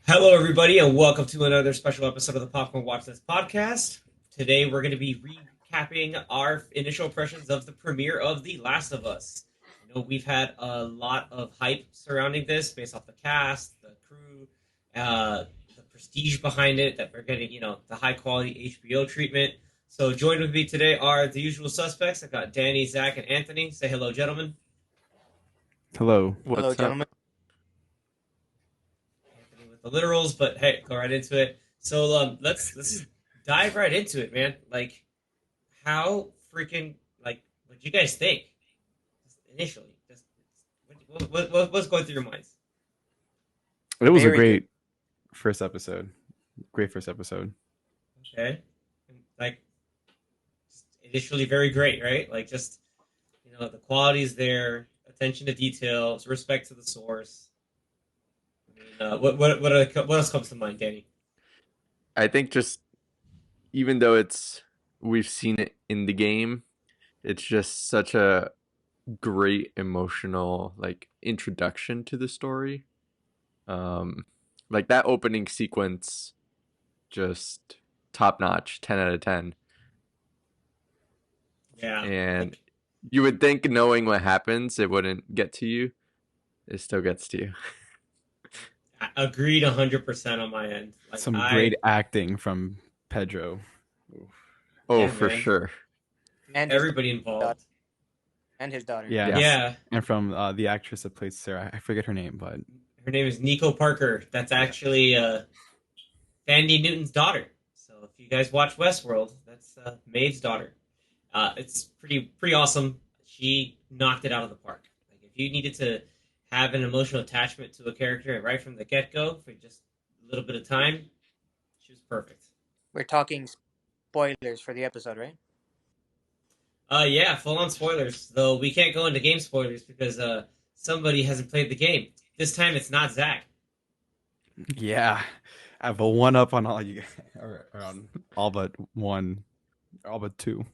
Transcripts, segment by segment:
Hello, everybody, and welcome to another special episode of the Popcorn Watchlist podcast. Today, we're going to be recapping our initial impressions of the premiere of The Last of Us. I know we've had a lot of hype surrounding this based off the cast, the crew, the prestige behind it, that we're getting, the high quality HBO treatment. So, joined with me today are the usual suspects. I've got Danny, Zach, and Anthony. Say hello, gentlemen. Hello. Hello, What's gentlemen. Anthony with the literals, but hey, go right into it. So let's just dive right into it, man. Like, how freaking what do you guys think just initially? Just what's going through your minds? It was a Very great first episode. Great first episode. Okay, and, just initially very great, right? Like, just the quality's there, attention to detail, respect to the source. I mean, what else comes to mind, Danny? I think just even though we've seen it in the game, it's just such a great emotional introduction to the story. Like that opening sequence, just top notch, 10 out of 10. Yeah, And you would think knowing what happens, it wouldn't get to you. It still gets to you. agreed 100% on my end. Like, Some great acting from Pedro. Oh, Yeah, for man. sure. And his, Everybody involved. and his daughter. Yeah. Yeah. And from the actress that plays Sarah. I forget her name, but Her name is Nico Parker. That's actually Thandie Newton's daughter. So if you guys watch Westworld, that's Maeve's daughter. It's pretty awesome. She knocked it out of the park. Like, if you needed to have an emotional attachment to a character right from the get-go for just a little bit of time, she was perfect. We're talking spoilers for the episode, right? Yeah, full-on spoilers. Though we can't go into game spoilers because somebody hasn't played the game. This time it's not Zach. yeah. I have a one up on all you guys. Or on all but one. All but two.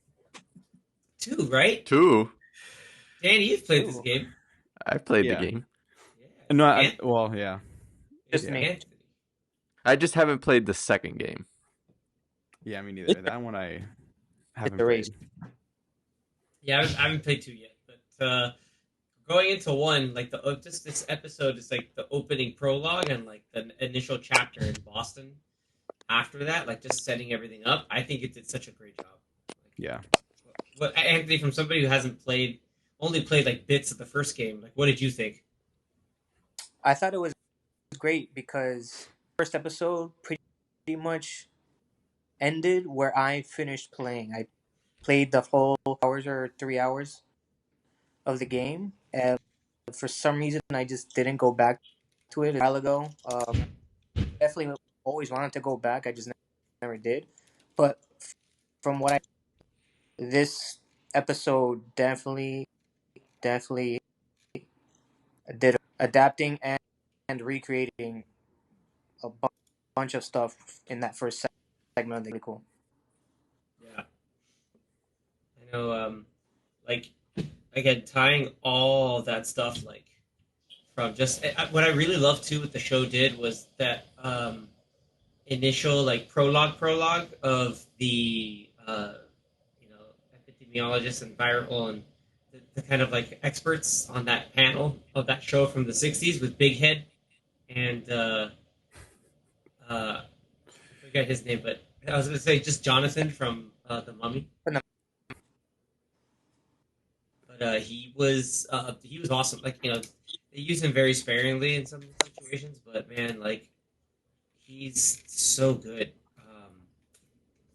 2, right? 2. Danny, you've played this Ooh. game. I've played Yeah. the game. Yeah. No, Anthony. yeah. Just Yeah. me. Anthony. I just haven't played the second game. Yeah, me neither. That one I haven't the race. played. Yeah, I haven't played 2 yet, but going into 1, like just this episode is like the opening prologue and like the initial chapter in Boston. After that, like just setting everything up, I think it did such a great job. Yeah. What Anthony, from somebody who hasn't only played like bits of the first game, like what did you think? I thought it was great because first episode pretty much ended where I finished playing. I played the whole hours or 3 hours of the game, and for some reason I just didn't go back to it a while ago. Definitely always wanted to go back. I just never did. But from what this episode definitely did adapting and recreating a bunch of stuff in that first segment. Really cool. Yeah, I know. Like again, tying all that stuff like from just what I really loved too. What the show did was that initial like prologue of the epidemiologists and viral and the kind of like experts on that panel of that show from the '60s with Big Head and I forget his name, but I was going to say just Jonathan from the Mummy. But he was awesome. Like they use him very sparingly in some situations, but man, like he's so good.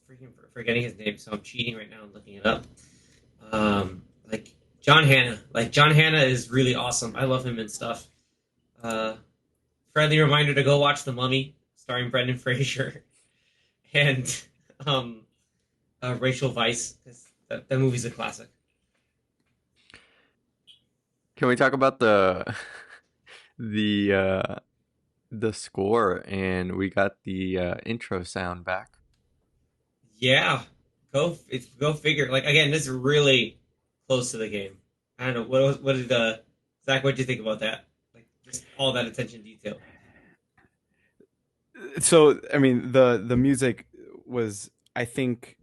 Freaking forgetting his name, so I'm cheating right now and looking it up. Like John Hannah. Like John Hannah is really awesome. I love him and stuff. Friendly reminder to go watch The Mummy, starring Brendan Fraser and Rachel Weisz, because that movie's a classic. Can we talk about the score? And we got the intro sound back. Yeah, go figure. Like again, this is really close to the game. I don't know what did Zach? What did you think about that? Like just all that attention to detail. So I mean, the music was, I think,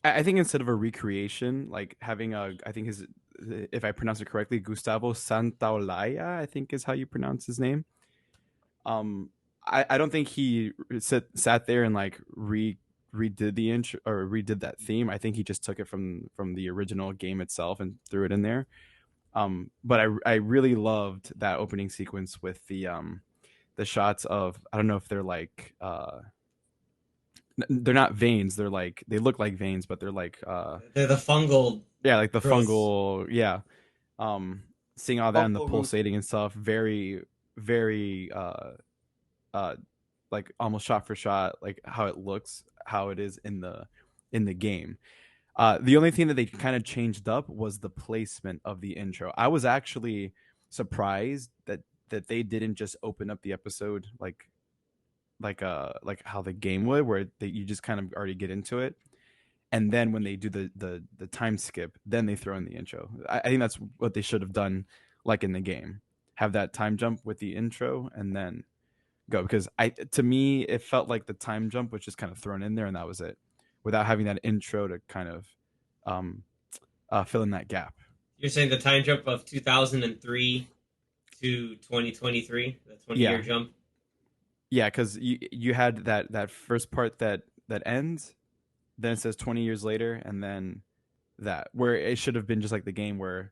I think instead of a recreation, like having a, I think his, if I pronounce it correctly, Gustavo Santaolalla, I think is how you pronounce his name. Um, I don't think he sat there and like redid the intro or redid that theme. I think he just took it from the original game itself and threw it in there. But I really loved that opening sequence with the shots of, I don't know if they're like they're not veins, they're like, they look like veins, but they're like They're the fungal yeah, like the growths. fungal, yeah. um Seeing all that and the Fungal root. pulsating and stuff, very very uh like almost shot for shot, like how it looks, how it is in the game. The only thing that they kind of changed up was the placement of the intro. I was actually surprised that they didn't just open up the episode like how the game would, where you just kind of already get into it, and then when they do the time skip, then they throw in the intro. I think that's what they should have done, like in the game, have that time jump with the intro and then go, because to me it felt like the time jump was just kind of thrown in there and that was it, without having that intro to kind of um fill in that gap. You're saying the time jump of 2003 to 2023, the 20-year Yeah, jump. yeah, because you had that first part that ends, then it says 20 years later, and then that, where it should have been just like the game, where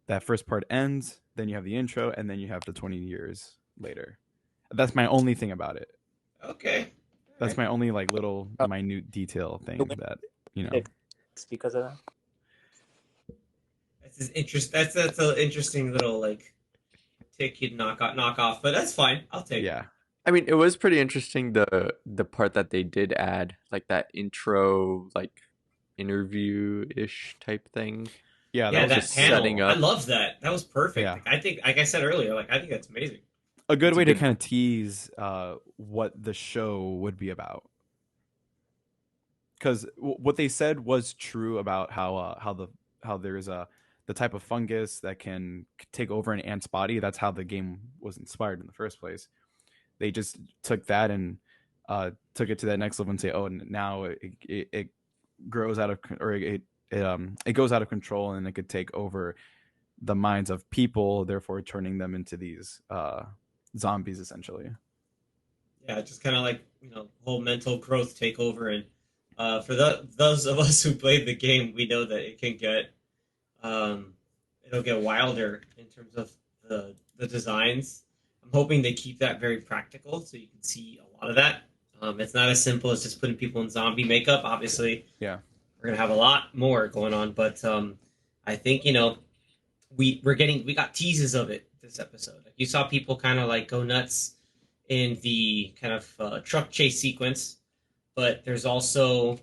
that first part ends, then you have the intro, and then you have the 20 years later. That's my only thing about it. Okay. All That's right. my only like little Uh, minute detail the thing that, you know. It's because of that. That's an interesting little like tick you'd knock off, but that's fine. I'll take it. Yeah. I mean, it was pretty interesting, the part that they did add, like that intro, like interview ish type thing. Yeah, that Yeah, was that Just cool. setting panel. I up. love that. That was perfect. Yeah. Like, I think, like I said earlier, like I think that's amazing. A good It's a way to good. kind of tease what the show would be about, because what they said was true about how there's a the type of fungus that can take over an ant's body. That's how the game was inspired in the first place. They just took that and took it to that next level and say, oh, now it grows out of, or it goes out of control, and it could take over the minds of people, therefore turning them into these zombies essentially. Yeah, just kind of like whole mental growth take over, and for those of us who played the game, we know that it can get um, it'll get wilder in terms of the designs. I'm hoping they keep that very practical, so you can see a lot of that. It's not as simple as just putting people in zombie makeup. Obviously, Yeah. we're gonna have a lot more going on, but I think we got teases of it this episode. Like you saw people kind of like go nuts in the kind of truck chase sequence, but there's also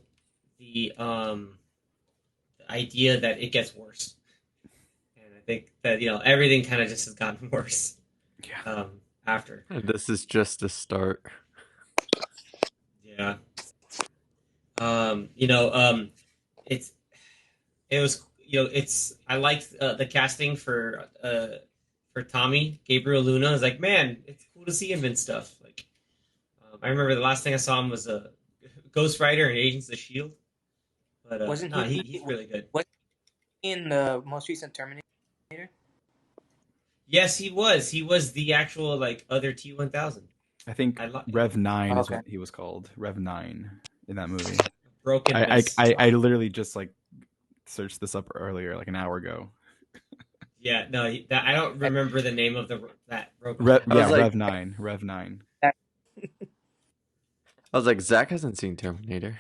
the idea that it gets worse, and I think that everything kind of just has gotten worse Yeah. after. This is just a start. Yeah. Um, you know, um, it's it was it's I liked the casting for Tommy Gabriel Luna. Is like, man, it's cool to see him in stuff. Like I remember the last thing I saw him was a Ghost Rider and Agents of the Shield. But Wasn't no, he? he's really good. Was he in the most recent Terminator? Yes, he was. He was the actual like other T-1000. I think I like Rev 9 Oh, is okay. what he was called. Rev 9 in that movie. broken I mess. I literally just like searched this up earlier, like an hour ago. Yeah, no, I don't remember the name of that broken Rev, mess. I was yeah, like, Rev 9, Rev 9. Zach hasn't seen Terminator.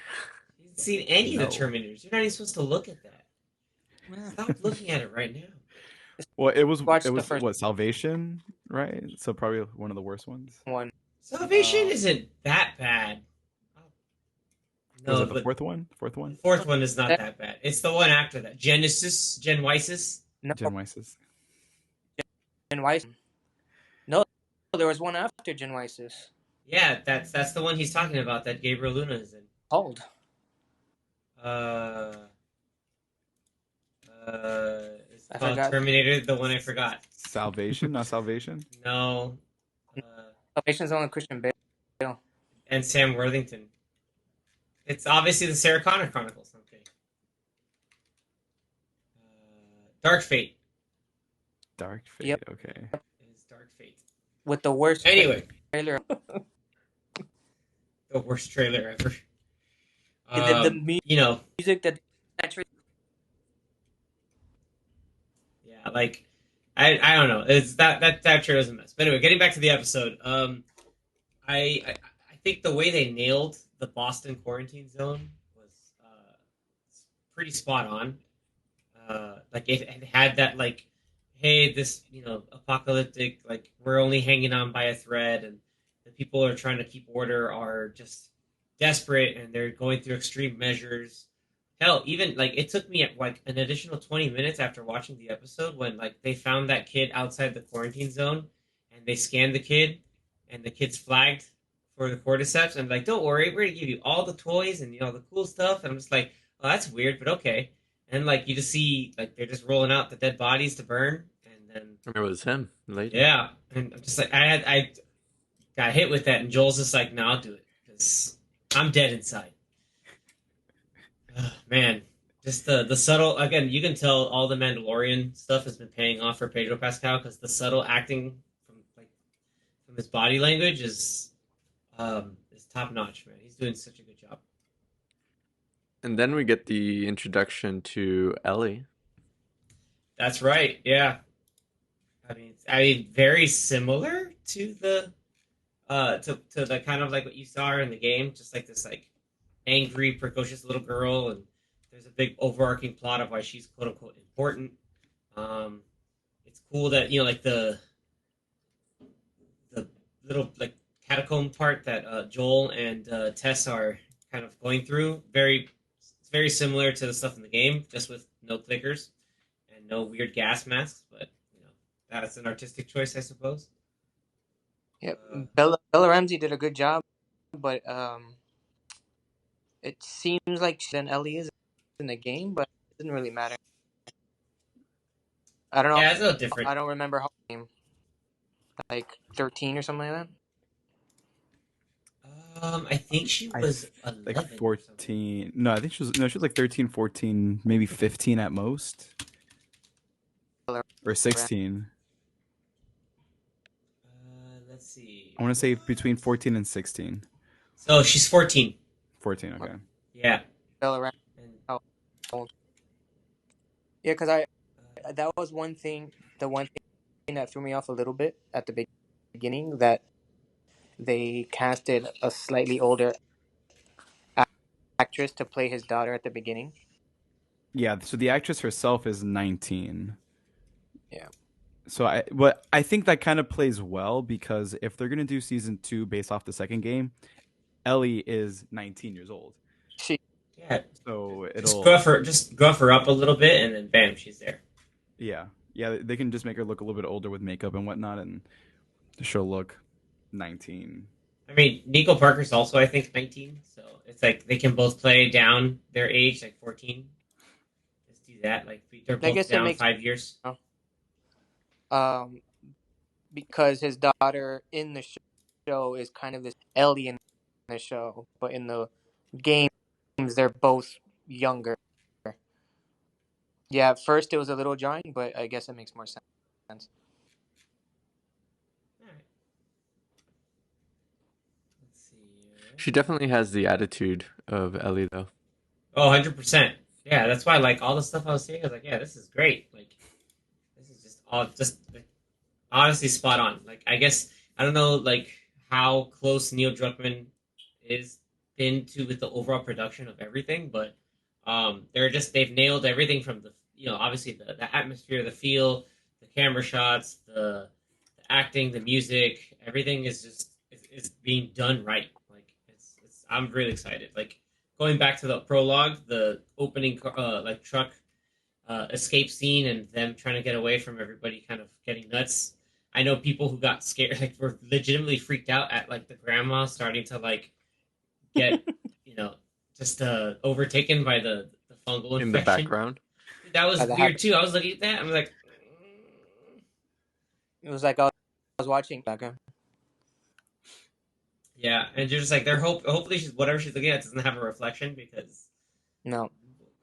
You haven't seen any of the No. Terminators. You're not even supposed to look at that. Stop looking at it right now. Well, Watch it the was first what, Salvation, right? So probably one of the worst ones. one. Salvation isn't that bad. Was No, that the but fourth one? Fourth the one? fourth one is not That- that bad. It's the one after that. Genesis. No, Gen Weiss's. Gen Weiss. No, there was one after Gen Weiss's Yeah, that's the one he's talking about that Gabriel Luna is in. called. Uh, It's I called forgot. Terminator, the one I forgot. Salvation, not Salvation. No. Salvation's only Christian Bale. And Sam Worthington. It's obviously the Sarah Connor Chronicles. Okay. Dark Fate. Dark Fate. Yep. Okay. It's Dark Fate. With the worst Anyway, trailer. the worst trailer ever. The You know, music that actually. yeah, like I don't know. It's that trailer is a mess. But anyway, getting back to the episode. I think the way they nailed the Boston quarantine zone was pretty spot on. Like it had that like, hey, this apocalyptic, like we're only hanging on by a thread, and the people are trying to keep order are just desperate, and they're going through extreme measures. Hell, even like it took me like an additional 20 minutes after watching the episode when like they found that kid outside the quarantine zone, and they scanned the kid, and the kid's flagged for the cordyceps, and like, don't worry, we're gonna give you all the toys and the cool stuff. And I'm just like, oh, that's weird, but okay. And like you just see like they're just rolling out the dead bodies to burn, and then It was him later. yeah, and I'm just like I got hit with that, and Joel's just like, no, I'll do it because I'm dead inside. Man, just the subtle again. You can tell all the Mandalorian stuff has been paying off for Pedro Pascal because the subtle acting from his body language is top notch, man. He's doing such a good job. And then we get the introduction to Ellie. That's right. Yeah. I mean, very similar to the to the kind of like what you saw her in the game, just like this like angry, precocious little girl, and there's a big overarching plot of why she's quote unquote important. Um, it's cool that like the little like catacomb part that Joel and Tess are kind of going through. It's very similar to the stuff in the game, just with no clickers and no weird gas masks. But that's an artistic choice, I suppose. Yep. Bella Ramsey did a good job, but it seems like then Ellie is in the game, but it doesn't really matter. I don't know. Yeah, it's a little different. I don't remember how game. Like 13 or something like that. I think she was 11 like or something. 14. No, I think she was like 13, 14, maybe 15 at most. Or 16. Let's see. I want to say between 14 and 16. So she's 14. 14, okay. Yeah. Bella Ramsey. And, Yeah, because that was one thing. The one thing that threw me off a little bit at the beginning, that they casted a slightly older actress to play his daughter at the beginning. Yeah, so the actress herself is 19. Yeah. So I think that kind of plays well because if they're gonna do season 2 based off the second game, Ellie is 19 years old. yeah. So it'll Just gruff her up a little bit, and then bam, she's there. yeah, they can just make her look a little bit older with makeup and whatnot, and she'll look 19. I mean, Nico Parker's also, I think, 19. So it's like they can both play down their age, like 14. Let's do that. Like they're I both guess it down makes- 5 years. Because his daughter in the show is kind of this Ellie in the show, but in the games they're both younger. Yeah, at first it was a little jarring, but I guess it makes more sense. All right. Let's see. She definitely has the attitude of Ellie, though. Oh, 100%. Yeah, that's why like all the stuff I was saying, I was like, yeah, this is great. Like this is just like, honestly spot on. Like I guess I don't know like how close Neil Druckmann is been to with the overall production of everything, but they've nailed everything from the obviously the atmosphere, the feel, the camera shots, the acting, the music, everything is being done right. Like it's I'm really excited. Like going back to the prologue, the opening like truck escape scene and them trying to get away from everybody kind of getting nuts. I know people who got scared, like were legitimately freaked out at like the grandma starting to like get just overtaken by the fungal infection. In the background. that was that weird happened. too. I was looking at that. I'm like, It was like I was watching back. yeah, and you're just like, hopefully she's whatever she's looking at doesn't have a reflection because, No.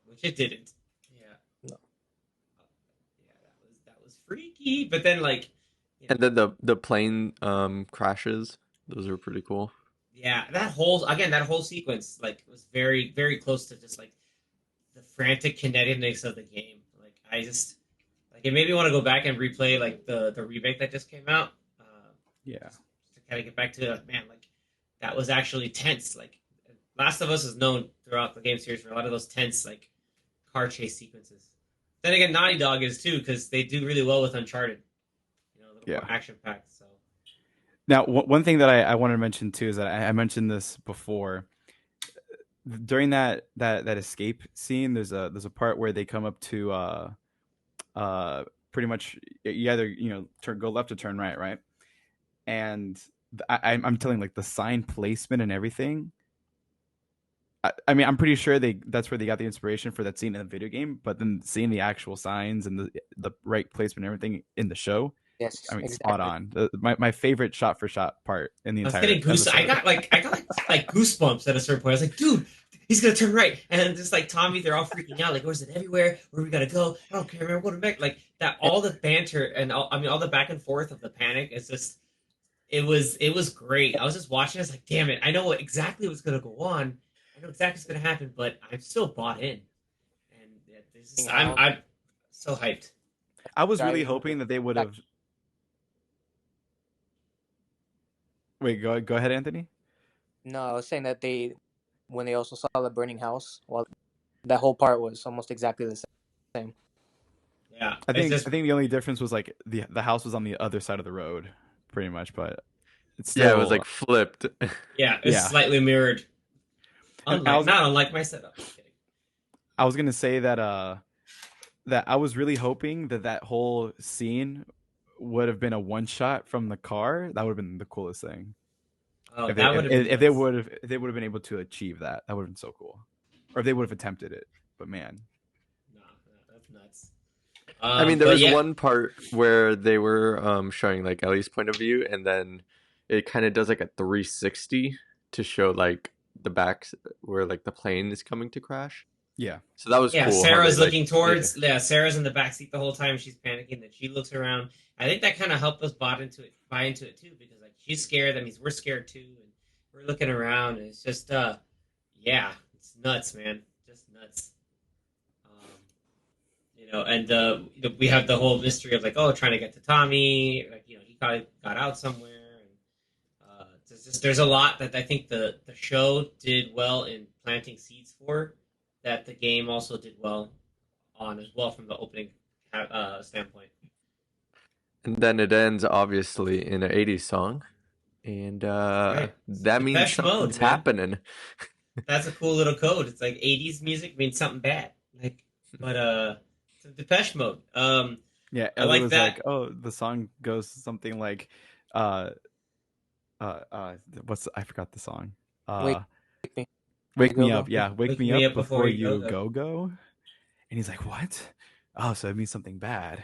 which it didn't. Yeah, No. yeah, that was freaky. But then like, you know, And then the plane crashes. Those are pretty cool. yeah, that whole sequence like was very very close to just like the frantic kineticness of the game. Like I just like it made me want to go back and replay like the remake that just came out. Yeah. Just to kind of get back to man, like that was actually tense. Like Last of Us is known throughout the game series for a lot of those tense like car chase sequences. Then again, Naughty Dog is too because they do really well with Uncharted. A little more action packed. So Now, one thing that I wanted to mention too is that I mentioned this before. During that escape scene, there's a part where they come up to pretty much you either go left or turn right, right? And I'm telling like the sign placement and everything. I mean, I'm pretty sure that's where they got the inspiration for that scene in the video game. But then seeing the actual signs and the right placement and everything in the show, Yes, I mean, exactly. spot on. My favorite shot for shot part in the I was entire getting episode. I got like goosebumps at a certain point. I was like, dude, he's gonna turn right, and just like Tommy, they're all freaking out. Like, where's it everywhere? Where we gotta go? I don't care, man. What back? Like that, all the banter and all the back and forth of the panic. It's just, it was great. I was just watching. I was like, damn it, I know exactly what's gonna go on. I know exactly what's gonna happen, but I'm still bought in, and I'm so hyped. I was really Driving hoping that they would have. Wait, go ahead, Anthony. No, I was saying that when they also saw the burning house, well, that whole part was almost exactly the same. Yeah, I it's think just the only difference was like the house was on the other side of the road, pretty much. But it's Yeah, still it was like flipped. yeah, it's Yeah. slightly mirrored. And I was- Not unlike my setup. Just kidding. I was gonna say that that I was really hoping that whole scene would have been a one shot from the car. That would have been the coolest thing. Oh, If that would have been if they nuts. would have been able to achieve that, that would have been so cool. Or if they would have attempted it. But man, No, that's nuts. I mean, there but was yeah, one part where they were showing like Ellie's point of view, and then it kind of does like a 360 to show like the back where like the plane is coming to crash. yeah. So that was yeah. cool. how Sarah's they, like, looking towards. Yeah, Sarah's in the back seat the whole time. She's panicking. Then she looks around. I think that kind of helped us buy into it too, because like she's scared. That means we're scared too, and we're looking around, and it's just, yeah, it's nuts, man, just nuts. And we have the whole mystery of like, oh, trying to get to Tommy, like he probably got out somewhere, and there's a lot that I think the show did well in planting seeds for, that the game also did well on as well from the opening standpoint. And then it ends obviously in an 80s song, and Right. that means Depeche Mode, something's man. happening. That's a cool little code. It's like 80s music means something bad, but it's Depeche Mode. Yeah, I Ellie like was that. like, "Oh, the song goes something like, uh, what's I forgot the song. Wake me. Wake me Go, up, go. yeah, wake me up before you go." And he's like, "What? Oh, so it means something bad."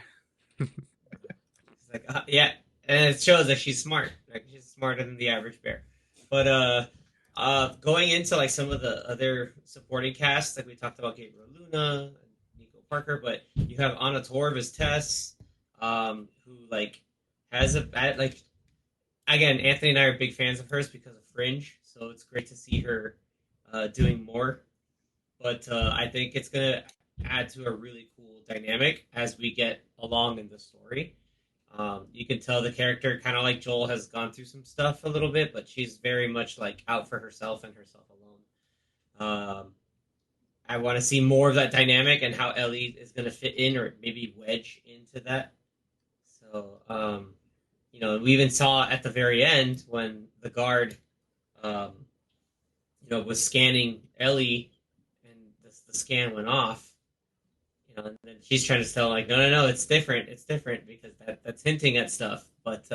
It's like, yeah, and it shows that she's smart. Like she's smarter than the average bear. But going into like some of the other supporting casts, like we talked about Gabriel Luna and Nico Parker, but you have Anna Torv as Tess, who like has like again, Anthony and I are big fans of hers because of Fringe, so it's great to see her doing more. But I think it's gonna add to a really cool dynamic as we get along in the story. You can tell the character, kind of like Joel, has gone through some stuff a little bit, but she's very much like out for herself and herself alone. I want to see more of that dynamic and how Ellie is going to fit in or maybe wedge into that. So, we even saw at the very end when the guard, was scanning Ellie, and the scan went off. And then she's trying to tell like, no, it's different because that's hinting at stuff. But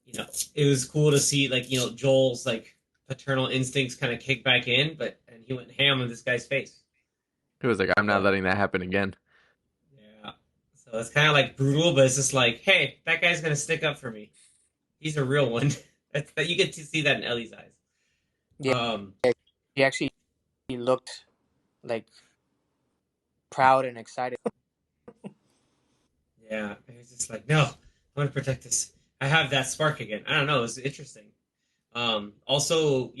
it was cool to see like Joel's like paternal instincts kind of kick back in, and he went ham on this guy's face. It was like, I'm not letting that happen again. So it's kind of like brutal, but it's just like, hey, that guy's gonna stick up for me. He's a real one. That you get to see that in Ellie's eyes. Yeah, he actually he looked like proud and excited. Yeah, he's just like, no, I'm gonna protect this. I have that spark again. I don't know. It's interesting. Also,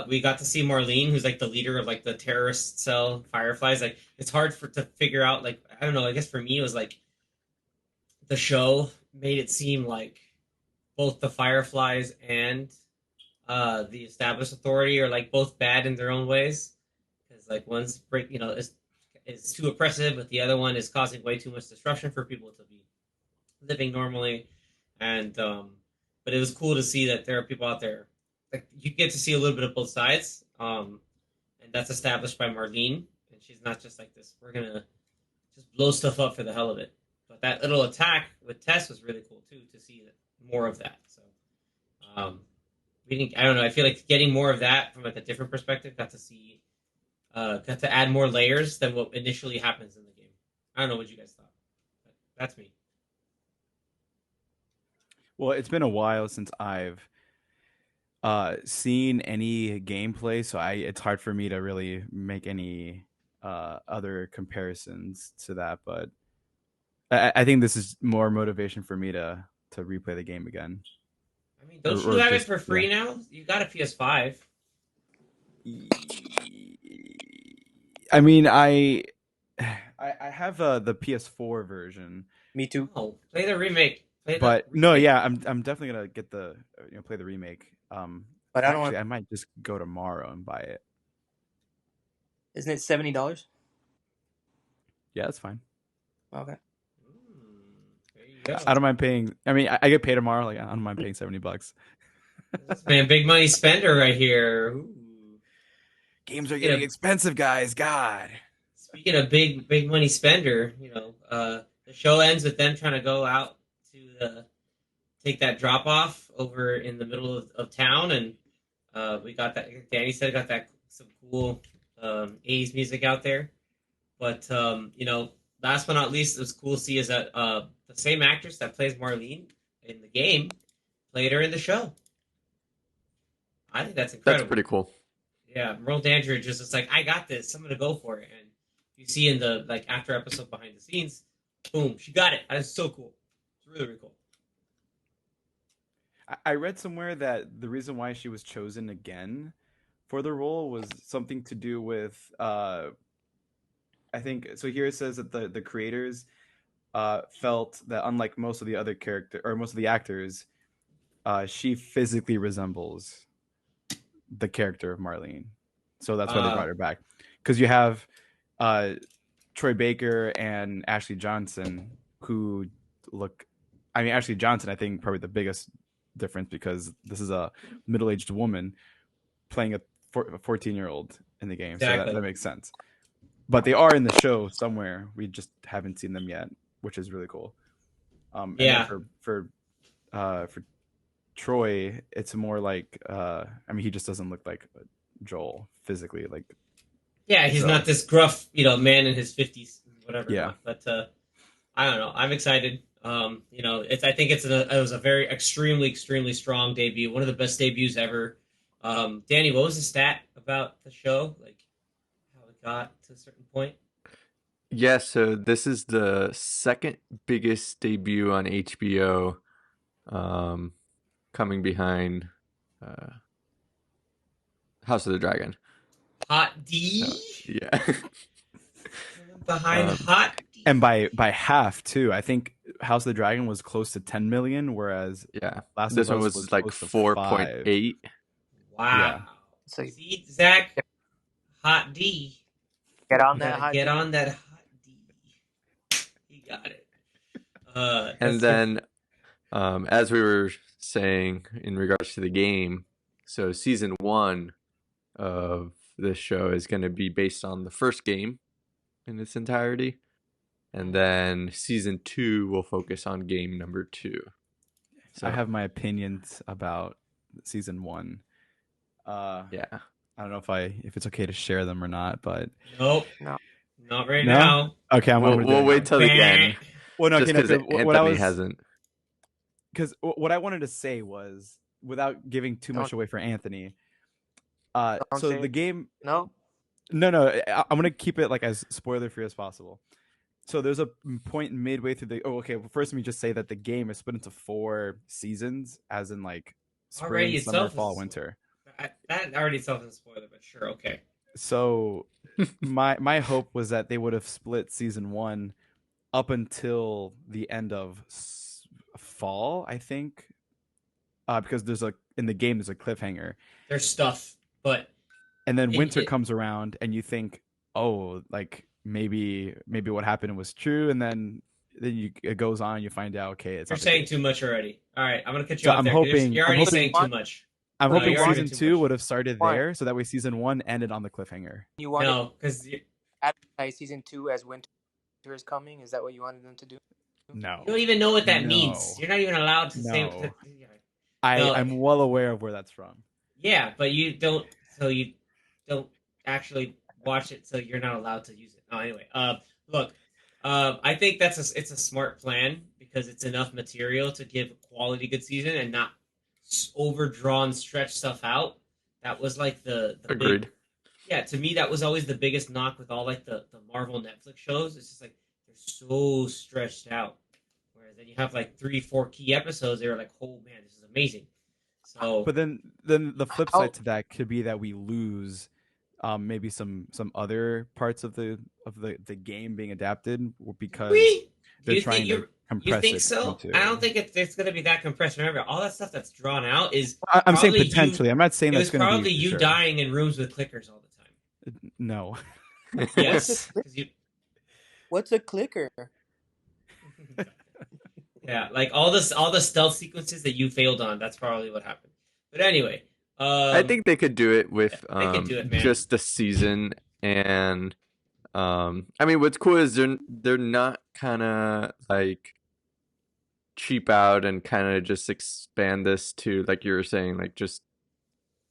we got to see Marlene, who's like the leader of like the terrorist cell Fireflies. Like, it's hard to figure out. Like, I don't know. I guess for me, it was like the show made it seem like both the Fireflies and the established authority are like both bad in their own ways. Because like one's is too oppressive, but the other one is causing way too much disruption for people to be living normally. And but it was cool to see that there are people out there. Like you get to see a little bit of both sides, and that's established by Marlene. And she's not just like this. We're gonna just blow stuff up for the hell of it. But that little attack with Tess was really cool too to see more of that. So we didn't. I don't know. I feel like getting more of that from like a different perspective. Got to add more layers than what initially happens in the game. I don't know what you guys thought. But that's me. Well, it's been a while since I've seen any gameplay, so it's hard for me to really make any other comparisons to that. But I think this is more motivation for me to replay the game again. I mean, don't you have it for free now? You got a PS5. I mean, I have the PS4 version. Me too. Oh, play the remake. No, yeah, I'm definitely gonna get play the remake. But I might just go tomorrow and buy it. Isn't it $70? Yeah, that's fine. Okay. There you go. I don't mind paying. I mean, I get paid tomorrow. Like, I don't mind paying $70. Man, big money spender right here. Ooh. Games are getting expensive, guys. God. Speaking of big money spender, the show ends with them trying to go out to take that drop off over in the middle of town, and we got that. Danny said got that some cool 80s music out there, but last but not least, it was cool to see is that the same actress that plays Marlene in the game played her in the show. I think that's incredible. That's pretty cool. Yeah, Merle Dandridge is just like, I got this. I'm gonna go for it. And you see in the after episode behind the scenes, boom, she got it. That's so cool. It's really, really cool. I read somewhere that the reason why she was chosen again for the role was something to do with I think so. Here it says that the creators felt that unlike most of the other most of the actors, she physically resembles the character of Marlene, so that's why they brought her back. Because you have Troy Baker and Ashley Johnson, who look. I mean, Ashley Johnson, I think probably the biggest difference because this is a middle-aged woman playing a 14-year-old in the game, exactly. So that makes sense. But they are in the show somewhere. We just haven't seen them yet, which is really cool. Yeah. And for Troy, it's more like I mean, he just doesn't look like Joel physically. Like, yeah, he's not this gruff, man in his 50s, whatever. Yeah. But I don't know. I'm excited. I think it was a very extremely strong debut. One of the best debuts ever. Danny, what was the stat about the show? Like how it got to a certain point? Yeah, so this is the second biggest debut on HBO, coming behind House of the Dragon. Hot D? Yeah. Behind Hot D. And by half, too. I think House of the Dragon was close to 10 million, whereas this one was like 4.8. Wow. Yeah. So, see, Zach, Hot D. Get on that Hot D. Hot D. He got it. And then, as we were saying in regards to the game, so season 1 of this show is going to be based on the first game in its entirety, and then season 2 will focus on game number 2. So I have my opinions about season 1. Yeah, I don't know if it's okay to share them or not, but nope. Not right No? now. Okay, I'm We'll gonna do it wait now. till the end, Well, no, just okay, no, because 'cause what I Anthony was hasn't. because what I wanted to say was, without giving too much Don't away for Anthony, don't so say the it. game. No. No, I'm gonna keep it like as spoiler free as possible. So there's a point midway through the. Oh, okay. Well, first let me just say that the game is split into 4 seasons, as in like spring, Already summer, itself is a fall, spoiler. winter. That already itself is a spoiler, but sure, okay. So my hope was that they would have split season 1 up until the end of fall, I think, because there's a in the game there's a cliffhanger, There's stuff, but and then winter it comes around, and you think, oh, like maybe what happened was true, and then it goes on, you find out, okay, it's you're not the saying case. too much already. All right, I'm gonna cut you So off there. You're I'm already hoping saying too much. I'm No, hoping you're already season too 2 much. would have started Why? there, so that way season 1 ended on the cliffhanger. You wanted No, because to advertise season 2 as winter is coming. Is that what you wanted them to do? No, you don't even know what that No. means. You're not even allowed to say. No. No. I'm well aware of where that's from. Yeah, but you don't. So you don't actually watch it, so you're not allowed to use it. Oh, anyway. Look. I think it's a smart plan because it's enough material to give a quality good season and not overdrawn, stretch stuff out. That was like the Agreed. big. Yeah, to me that was always the biggest knock with all like the Marvel Netflix shows. It's just like they're so stretched out. Whereas then you have like 3, 4 key episodes. They were like, oh man, this is amazing. So, But then the flip How- side to that could be that we lose maybe some other parts of the game being adapted because we they're you trying think to you compress think it so? into. I don't think it's going to be that compressed. Remember, all that stuff that's drawn out is I'm saying probably potentially. I'm not saying It that's was going to be probably for you sure. dying in rooms with clickers all the time. No. Yes, because you. What's a clicker? Yeah, like all the stealth sequences that you failed on. That's probably what happened. But anyway, I think they could do it with they could do it, man. just the season, and I mean, what's cool is they're not kind of like cheap out and kind of just expand this to, like you were saying, like just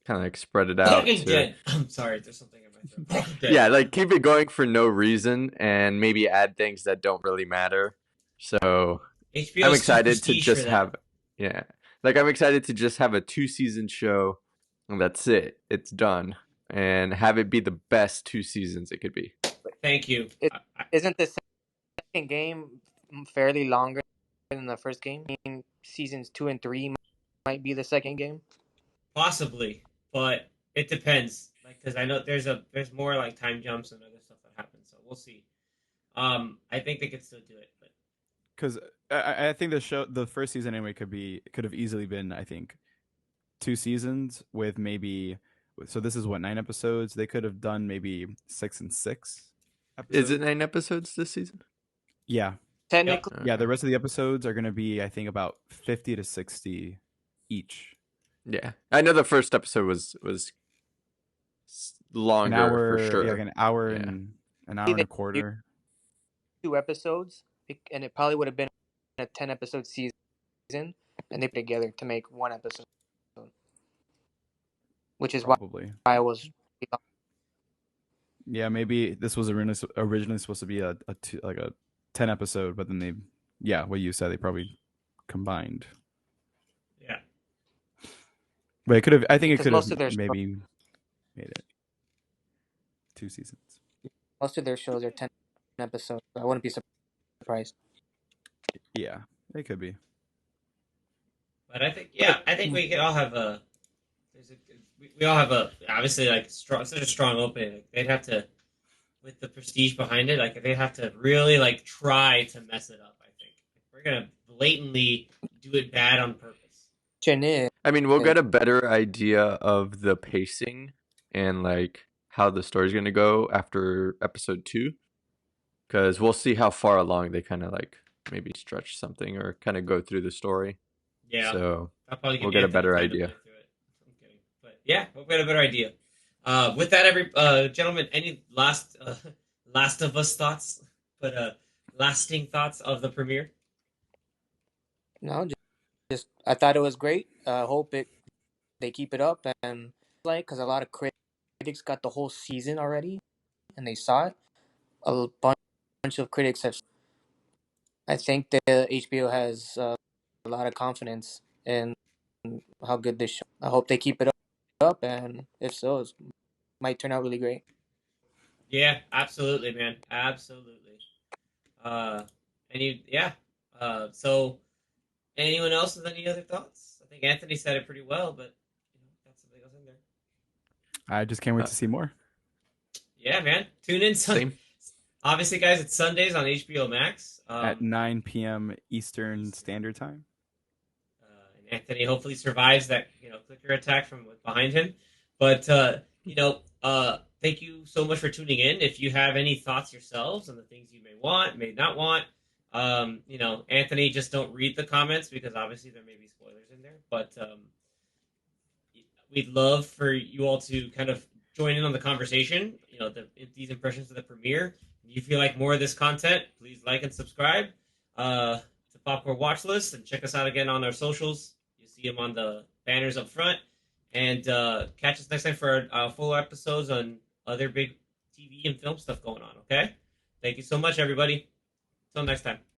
kind of like spread it out Walking to Dead. I'm sorry, there's something in my throat. Walking Dead. yeah, like keep it going for no reason and maybe add things that don't really matter. So HBO's I'm too excited to prestige just for that. have yeah, like I'm excited to just have a 2-season show and that's it. It's done. And have it be the best 2 seasons it could be. Thank you. Isn't the second game fairly longer than the first game? I mean, seasons 2 and 3 might be the second game. Possibly, but it depends. Like, because I know there's more like time jumps and other stuff that happens, so we'll see. I think they could still do it, but Because I think the first season anyway could have easily been, I think, 2 seasons with maybe. So this is what, 9 episodes. They could have done maybe 6 and 6 episodes. Is it 9 episodes this season? Yeah. Technically, Yeah, the rest of the episodes are going to be, I think, about 50 to 60 each. Yeah, I know the first episode was longer An hour, for sure. yeah, like an hour Yeah. and an hour and a quarter. 2 episodes, and it probably would have been a 10-episode season, and they put together to make 1 episode, which is Probably. why I was. Yeah, maybe this was originally supposed to be a 10 episode, but then what you said, they probably combined. yeah. But it could have. I think it Because could most have of their maybe made it 2 seasons. Most of their shows are 10 episodes. So I wouldn't be surprised. Yeah, it could be. But I think we could all have we all have obviously like such a strong opening. Like, they'd have to, with the prestige behind it, like they'd have to really like try to mess it up. I think we're gonna blatantly do it bad on purpose. I mean, we'll get a better idea of the pacing and like how the story's gonna go after episode 2, because we'll see how far along they kind of like maybe stretch something or kind of go through the story. Yeah, So I'll probably give we'll get a Anthony better time to idea. play through it. I'm kidding, but yeah, we'll get a better idea. With that, gentlemen, any Last of Us thoughts? But lasting thoughts of the premiere? No, just I thought it was great. Hope they keep it up, and like because a lot of critics got the whole season already and they saw it. a bunch of critics have. I think the HBO has a lot of confidence in how good this show. I hope they keep it up, and if so, it might turn out really great. Yeah, absolutely, man. Absolutely. Uh, yeah. So anyone else with any other thoughts? I think Anthony said it pretty well, but got something else in there. I just can't wait Uh, to see more. Yeah, man. Tune in. Same. Obviously, guys, it's Sundays on HBO Max. At 9 p.m. Eastern Standard Time. And Anthony hopefully survives that clicker attack from behind him. But thank you so much for tuning in. If you have any thoughts yourselves on the things you may want, may not want, Anthony, just don't read the comments because obviously there may be spoilers in there. But we'd love for you all to kind of join in on the conversation. These impressions of the premiere. If you feel like more of this content, please like and subscribe to Popcorn Watchlist and check us out again on our socials. You see them on the banners up front. And catch us next time for our full episodes on other big TV and film stuff going on, okay? Thank you so much, everybody. Until next time.